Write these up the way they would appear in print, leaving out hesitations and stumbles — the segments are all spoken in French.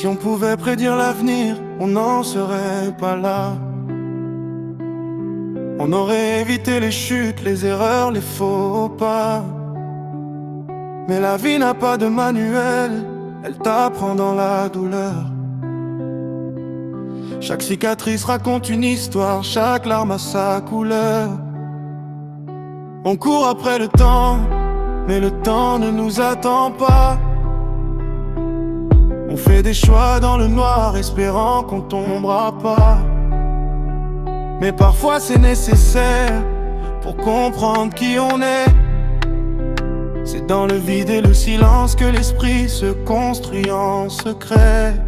Si on pouvait prédire l'avenir, on n'en serait pas là. On aurait évité les chutes, les erreurs, les faux pas. Mais la vie n'a pas de manuel, elle t'apprend dans la douleur. Chaque cicatrice raconte une histoire, chaque larme a sa couleur. On court après le temps, mais le temps ne nous attend pas. On fait des choix dans le noir, espérant qu'on tombera pas. Mais parfois c'est nécessaire pour comprendre qui on est. C'est dans le vide et le silence que l'esprit se construit en secret.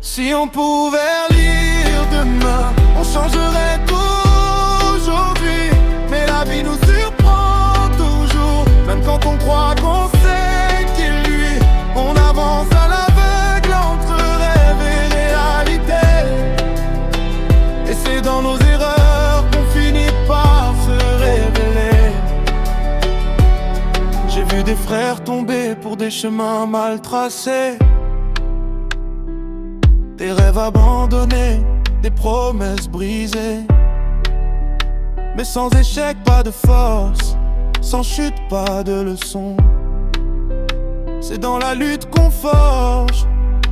Si on pouvait lire demain, on changerait tout aujourd'hui. Mais la vie nous surprend toujours, même quand on croit qu'on sait qui est lui. On avance à l'aveugle entre rêve et réalité. Et c'est dans nos erreurs qu'on finit par se révéler. J'ai vu des frères tomber pour des chemins mal tracés, des rêves abandonnés, des promesses brisées. Mais sans échec, pas de force, sans chute, pas de leçon. C'est dans la lutte qu'on forge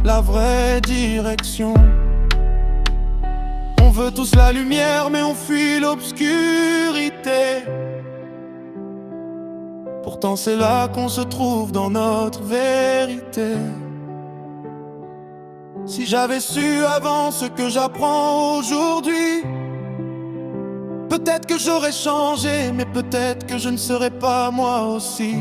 la vraie direction. On veut tous la lumière, mais on fuit l'obscurité. Pourtant c'est là qu'on se trouve dans notre vérité. Si j'avais su avant ce que j'apprends aujourd'hui, peut-être que j'aurais changé, mais peut-être que je ne serais pas moi aussi.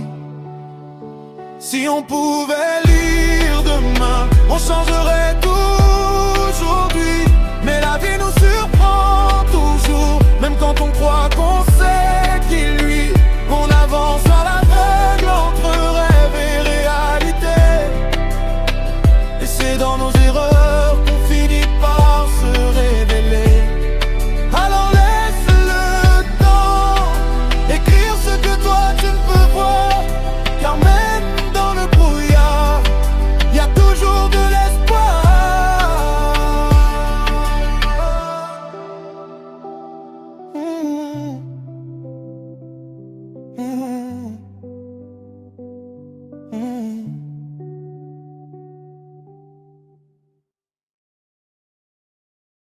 Si on pouvait lire demain, on changerait tout aujourd'hui.